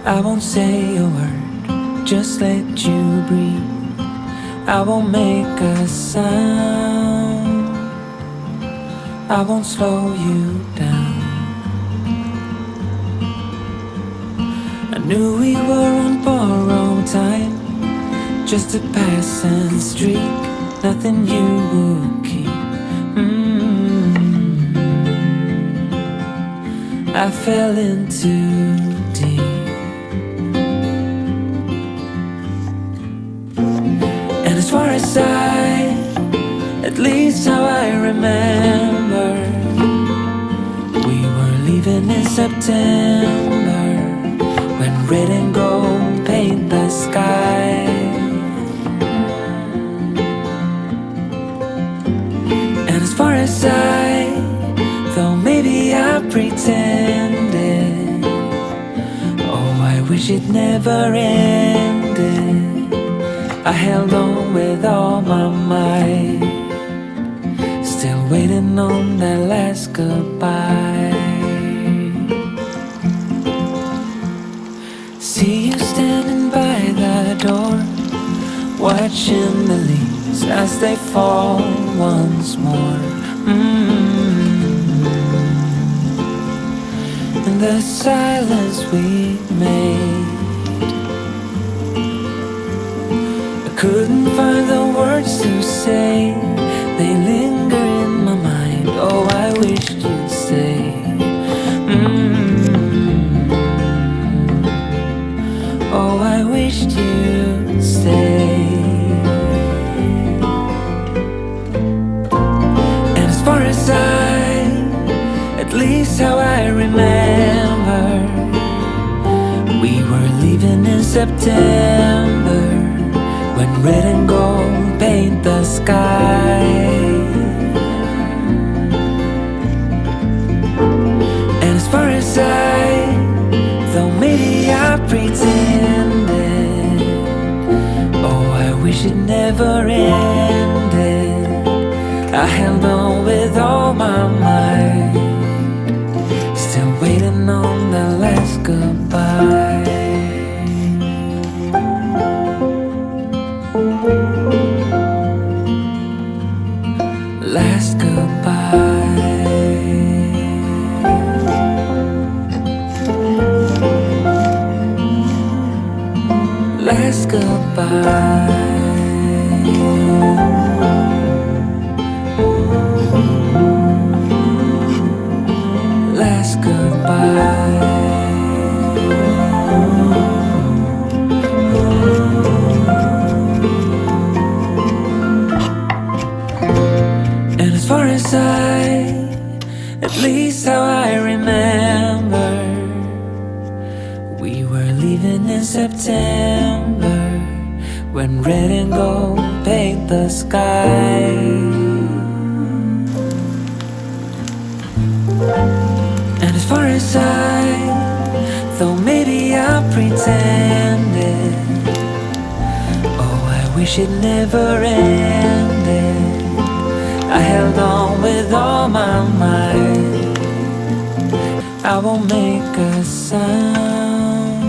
I won't say a word, just let you breathe. I won't make a sound, I won't slow you down. I knew we were on borrowed time, just a passing streak, nothing you would keep. I fell in too deep. And as far as at least how I remember, we were leaving in September, when red and gold paint the sky. And as far as though maybe I pretended, oh, I wish it never ended. I held on with all my might, still waiting on that last goodbye. See you standing by the door, watching the leaves as they fall once more. In the silence we made, I couldn't find the words to say. They linger in my mind. Oh, I wished you'd stay. Oh, I wished you'd stay. And as far as at least how I remember, we were leaving in September, when red and gold paint the sky. And as far as though maybe I pretended, oh, I wish it never ended. I held on with all my might, still waiting on the last goodbye. Last goodbye. Last goodbye. Last goodbye. And as far as at least how I remember, we were leaving in September, when red and gold paint the sky. And as far as though maybe I pretended, oh, I wish it never ended. I held on with all my might. I won't make a sound,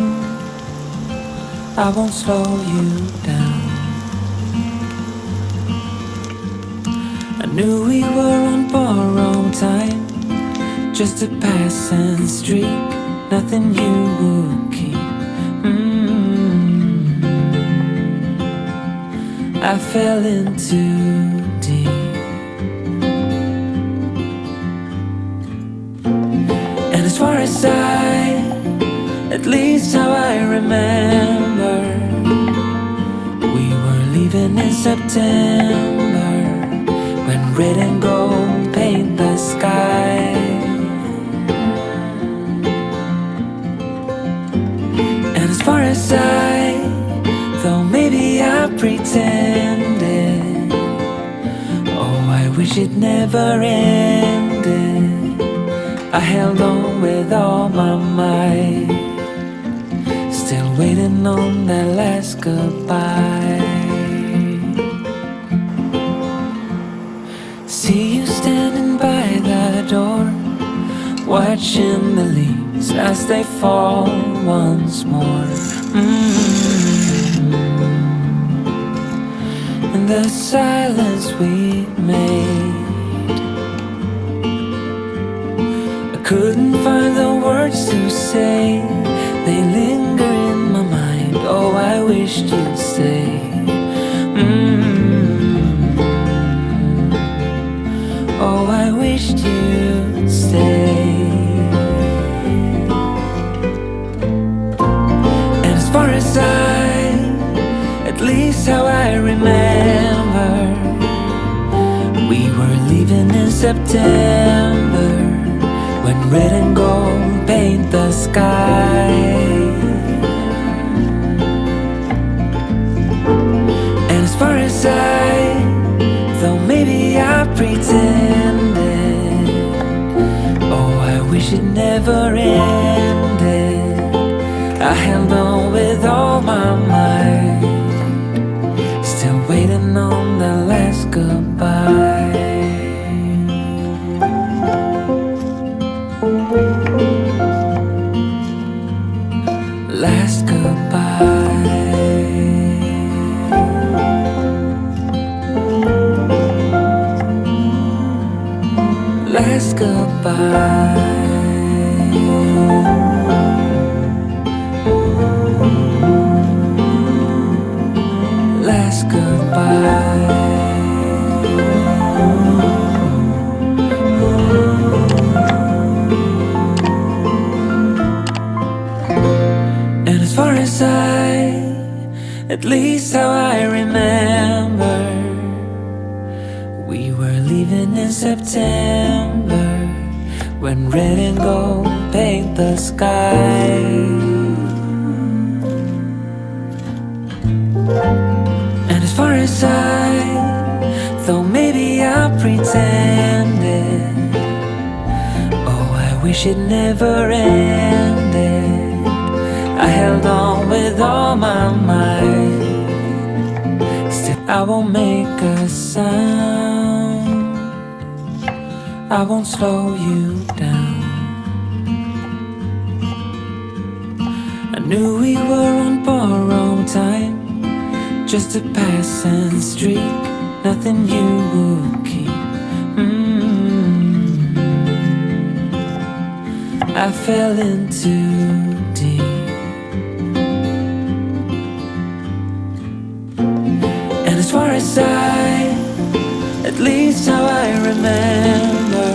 I won't slow you down. I knew we were on borrowed time, just a passing streak, nothing you would keep. I fell in too deep. And as far as at least how I remember, we were leaving in September, when red and gold paint the sky. And as far as though maybe I pretended, oh, I wish it never ended. I held on with all my might, still waiting on that last goodbye. See you standing by the door, watching the leaves as they fall once more. In the silence we made, I couldn't find the words to say. They linger in my mind. Oh, I wished you'd stay. Oh, I wished you'd stay. And as far as at least how I remember, we were leaving in September, when red and gold paint the sky. And as far as though maybe I pretended, oh, I wish it never ended. I held on with all my might, still waiting on the last goodbye. Last goodbye. Last goodbye. Last goodbye. And as far as at least how I remember, we were leaving in September, when red and gold paint the sky. And as far as though maybe I pretended, oh, I wish it never ended. I held on with all my might, still I won't make a sound, I won't slow you down. I knew we were on borrowed time, just a passing streak, nothing you would keep. I fell in too deep. And as far as at least how I remember,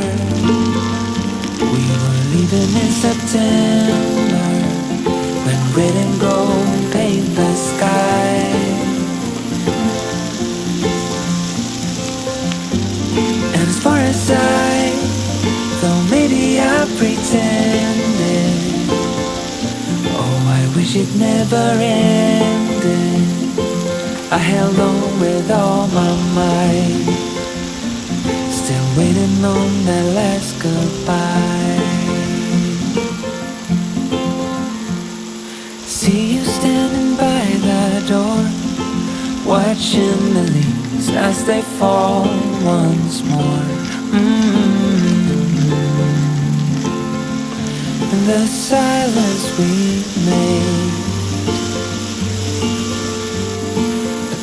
we were leaving in September, when red and gold paint the sky. And as far as though maybe I pretended, oh, I wish it never ended. I held on with all my might, still waiting on that last goodbye. See you standing by the door, watching the leaves as they fall once more. In the silence we made,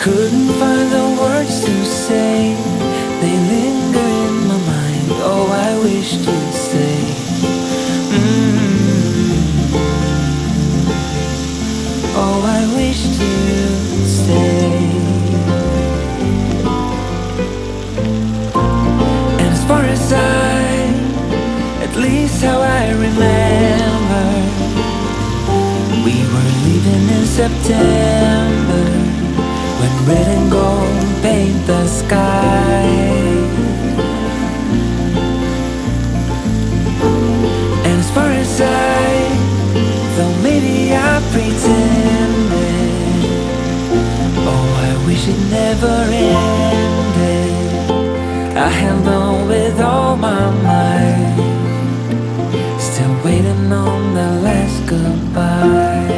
couldn't find the words to say. They linger in my mind. Oh, I wish you'd stay. Oh, I wish you'd stay. And as far as at least how I remember, we were leaving in September, when red and gold paint the sky. And as far as though maybe I pretended, oh, I wish it never ended. I held on with all my might, still waiting on the last goodbye.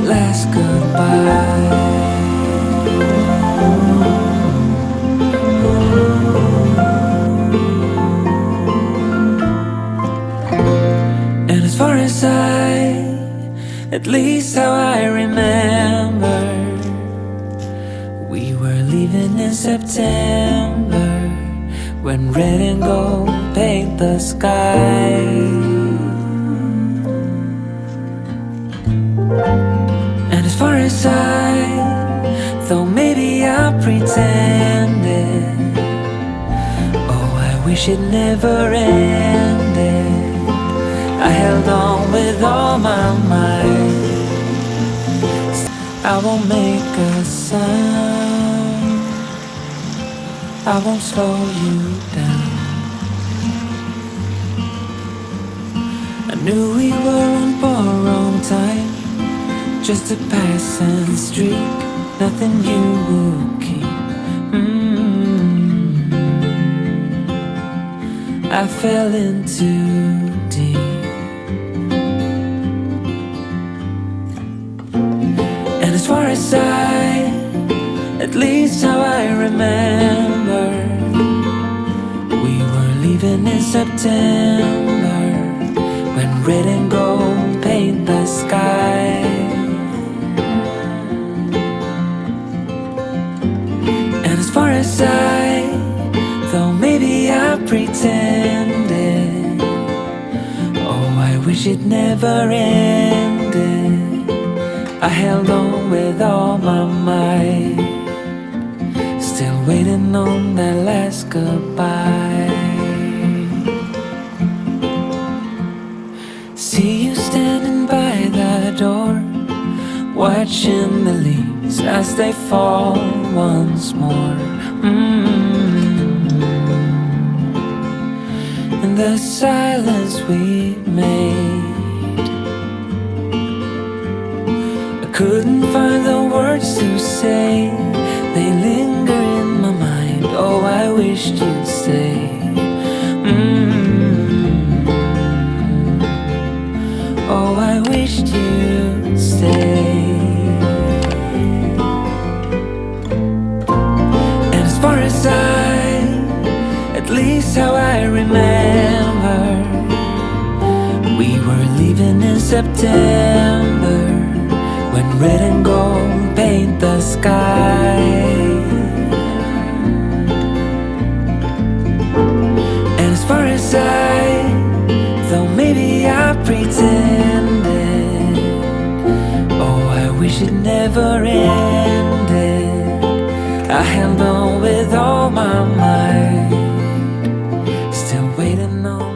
Last goodbye. And as far as at least how I remember, we were leaving in September, when red and gold paint the sky. And as far as though maybe I pretended, oh, I wish it never ended. I held on with all my might. I won't make a sound, I won't slow you down. I knew we were on borrowed time, just a passing streak, nothing you would keep. I fell in too deep. And as far as at least how I remember, we were leaving in September, when red and gold paint the sky. And as far as though maybe I pretended, oh, I wish it never ended. I held on with all my might, still waiting on that last goodbye. See you standing by the door, watching the leaves as they fall once more. In the silence we made, couldn't find the words to say, they linger in my mind. Oh, I wished you'd stay. Oh, I wished you'd stay. And as far as at least how I remember, we were leaving in September, when red and gold paint the sky. And as far as though maybe I pretended, oh, I wish it never ended. I held on with all my might, still waiting on